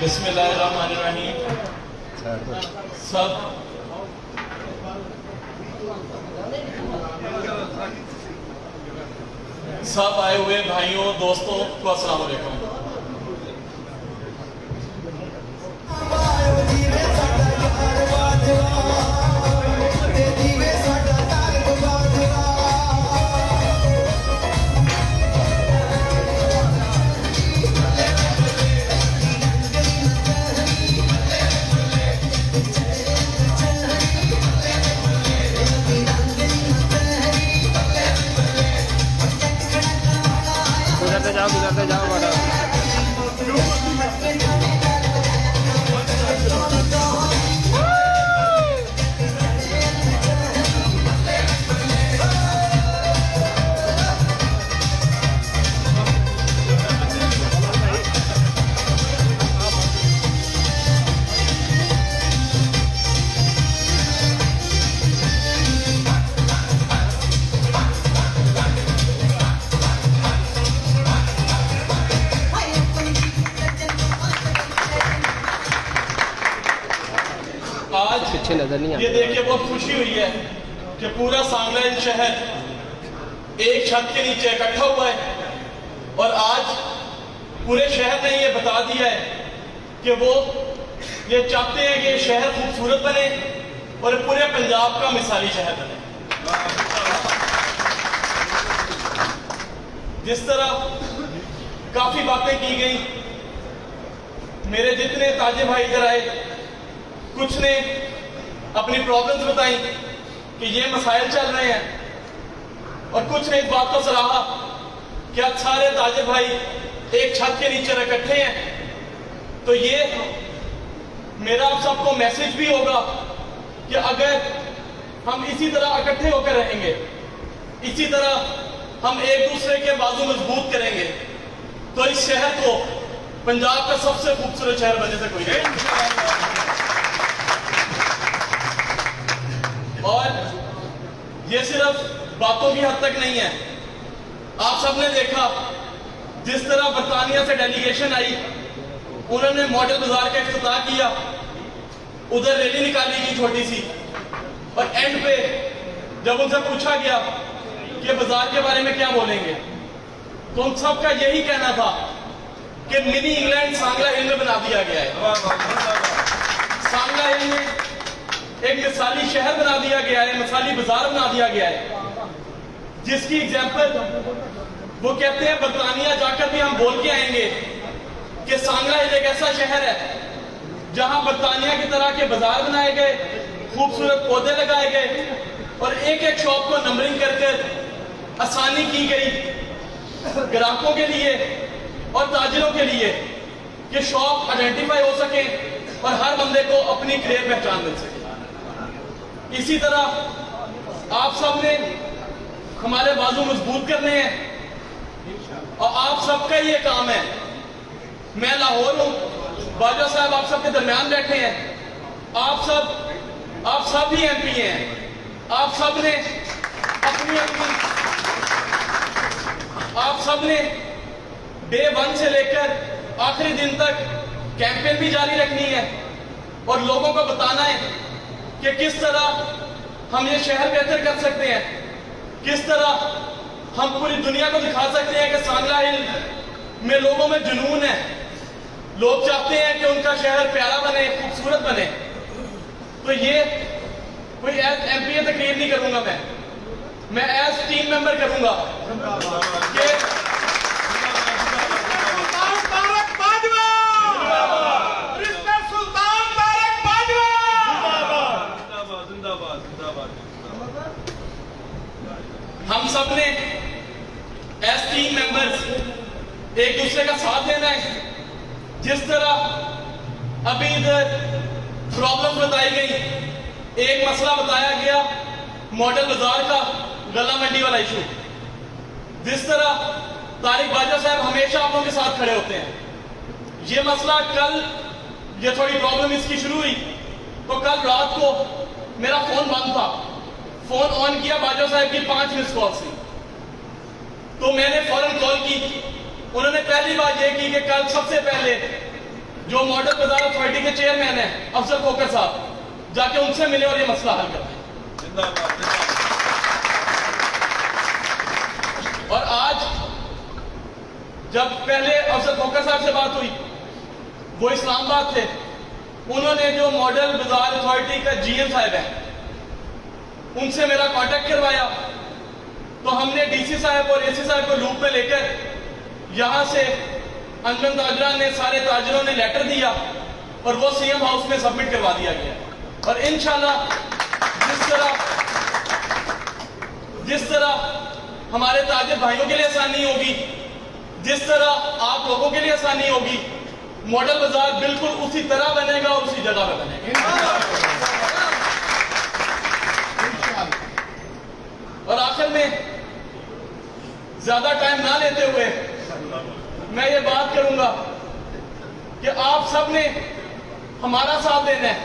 बिस्मिल्लाहिर्रहमानिर्रहीम। सब आए हुए भाइयों दोस्तों को अस्सलाम वालेकुम। गुजरते जाओ बड़ा। आज पीछे नजर नहीं ये देखिए बहुत खुशी हुई है कि पूरा सांगला शहर एक छत के नीचे इकट्ठा हुआ है और आज पूरे शहर ने ये बता दिया है कि वो ये चाहते हैं कि ये शहर खूबसूरत बने और पूरे पंजाब का मिसाली शहर बने। जिस तरह काफी बातें की गई, मेरे जितने ताजे भाई इधर आए, कुछ ने अपनी प्रॉब्लम्स बताई कि ये मसाइल चल रहे हैं और कुछ ने इस बात को सराहा कि आज सारे ताजे भाई एक छत के नीचे इकट्ठे हैं। तो ये मेरा आप सबको मैसेज भी होगा कि अगर हम इसी तरह इकट्ठे होकर रहेंगे, इसी तरह हम एक दूसरे के बाजू मजबूत करेंगे, तो इस शहर को पंजाब का सबसे खूबसूरत शहर बनने से कोई नहीं। और ये सिर्फ बातों की हद तक नहीं है। आप सबने देखा जिस तरह बरतानिया से डेलीगेशन आई, उन्होंने मॉडल बाजार का इफ्तिताह किया, उधर रैली निकाली गई छोटी सी, और एंड पे जब उनसे पूछा गया कि बाजार के बारे में क्या बोलेंगे, तो उन सबका यही कहना था कि मिनी इंग्लैंड सांगला हिल में बना दिया गया है। सांगला हिल में एक मिसाली शहर बना दिया गया है, मिसाली बाजार बना दिया गया है, जिसकी एग्जाम्पल वो कहते हैं बरतानिया जाकर भी हम बोल के आएंगे कि सांगला हिल एक ऐसा शहर है जहां बरतानिया की तरह के बाजार बनाए गए, खूबसूरत पौधे लगाए गए और एक एक शॉप को नंबरिंग कर आसानी की गई ग्राहकों के लिए और ताजिरों के लिए कि शॉप आइडेंटिफाई हो सके और हर बंदे को अपनी क्लियर पहचान मिल सके। इसी तरह आप सब ने हमारे बाजू मजबूत करने हैं और आप सबका ये काम है। मैं लाहौर हूं, बाजा साहब आप सबके दरमियान बैठे हैं, आप सब ही एमपी हैं। आप सब ने आप सब ने डे 1 से लेकर आखिरी दिन तक कैंपेन भी जारी रखनी है और लोगों को बताना है कि किस तरह हम ये शहर बेहतर कर सकते हैं, किस तरह हम पूरी दुनिया को दिखा सकते हैं कि सांगला हिल में लोगों में जुनून है, लोग चाहते हैं कि उनका शहर प्यारा बने, खूबसूरत बने। तो ये कोई एज एमपी तकरीर नहीं करूंगा, मैं एज टीम मेंबर करूंगा कि हम सब ने एज टीम मेंबर्स एक दूसरे का साथ देना है। जिस तरह अभी इधर प्रॉब्लम बताई गई, एक मसला बताया गया मॉडल बाजार का गला मंडी वाला इशू। जिस तरह तारिक बाजा साहब हमेशा आप लोगों के साथ खड़े होते हैं, ये मसला कल ये थोड़ी प्रॉब्लम इसकी शुरू हुई तो कल रात को मेरा फोन बंद था, फोन ऑन किया, बाजा साहब की 5 मिस कॉल थी, तो मैंने फौरन कॉल की। उन्होंने पहली बात यह की कि कल सबसे पहले जो मॉडल बाजार अथॉरिटी के चेयरमैन है अफजल खोकर साहब, जाके उनसे मिले और ये मसला हल करें। और आज जब पहले अफजल खोकर साहब से बात हुई, वो इस्लामाबाद थे, उन्होंने जो मॉडल बाजार अथॉरिटी का जीएम साहब है उनसे मेरा कांटेक्ट करवाया, तो हमने डीसी साहब और एसी साहब को लूप में लेकर यहां से अंजमन ताजरा ने, सारे ताजरों ने लेटर दिया और वो सीएम हाउस में सबमिट करवा दिया गया। और इंशाल्लाह जिस तरह हमारे ताजिर भाइयों के लिए आसानी होगी, जिस तरह आप लोगों के लिए आसानी होगी, मॉडल बाजार बिल्कुल उसी तरह बनेगा और उसी जगह पर बनेगा। और आखिर में ज्यादा टाइम ना लेते हुए मैं ये बात करूंगा कि आप सब ने हमारा साथ देना है,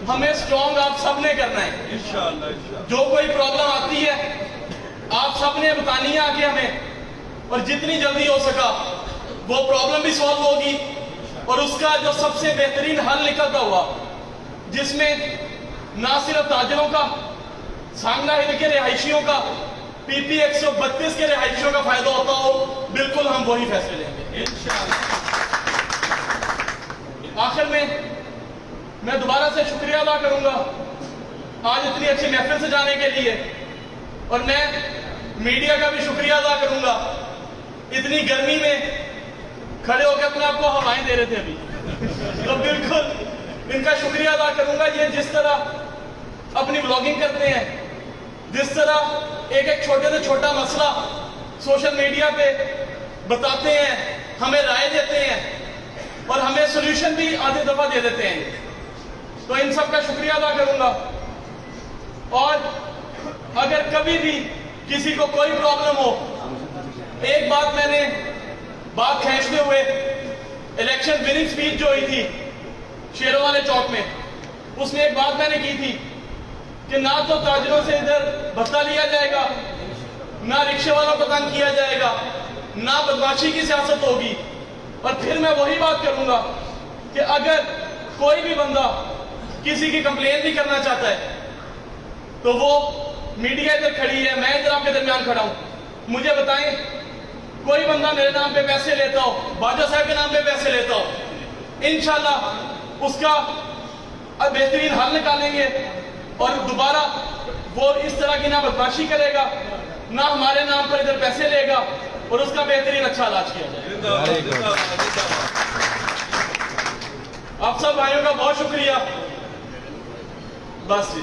हमें स्ट्रॉन्ग आप सब ने करना है। जो कोई प्रॉब्लम आती है आप सब ने बतानी है आके हमें, और जितनी जल्दी हो सका वो प्रॉब्लम भी सॉल्व होगी और उसका जो सबसे बेहतरीन हल निकलता हुआ, जिसमें ना सिर्फ ताजरों का, सांगला हिल के रिहायशियों का, पीपी 132 के रिहायशियों का फायदा होता हो, बिल्कुल हम वही फैसले लेंगे इंशाअल्लाह। आखिर में मैं दोबारा से शुक्रिया अदा करूंगा आज इतनी अच्छी महफिल से जाने के लिए, और मैं मीडिया का भी शुक्रिया अदा करूंगा, इतनी गर्मी में खड़े होकर अपने आप को हवाएं दे रहे थे अभी, तो बिल्कुल इनका शुक्रिया अदा करूंगा। ये जिस तरह अपनी ब्लॉगिंग करते हैं, जिस तरह एक एक छोटे से छोटा मसला सोशल मीडिया पे बताते हैं, हमें राय देते हैं और हमें सॉल्यूशन भी आधी दफा दे देते हैं, तो इन सब का शुक्रिया अदा करूंगा। और अगर कभी भी किसी को कोई प्रॉब्लम हो, एक बात मैंने बात खींचते हुए इलेक्शन विनिंग स्पीच जो हुई थी शेरों वाले चौक में, उसमें एक बात मैंने की थी कि ना तो ताजरों से इधर भत्ता लिया जाएगा, ना रिक्शे वालों को तंग किया जाएगा, ना बदमाशी की सियासत होगी। और फिर मैं वही बात करूंगा कि अगर कोई भी बंदा किसी की कंप्लेन भी करना चाहता है तो वो मीडिया इधर खड़ी है, मैं इधर आपके दरमियान खड़ा हूं, मुझे बताएं कोई बंदा मेरे नाम पे पैसे लेता हो, बाजा साहब के नाम पे पैसे लेता हो, इंशाल्लाह उसका बेहतरीन हल निकालेंगे और दोबारा वो इस तरह की ना बदमाशी करेगा, ना हमारे नाम पर इधर पैसे लेगा और उसका बेहतरीन अच्छा इलाज किया जाएगा। आप सब भाइयों का बहुत शुक्रिया। बस जी।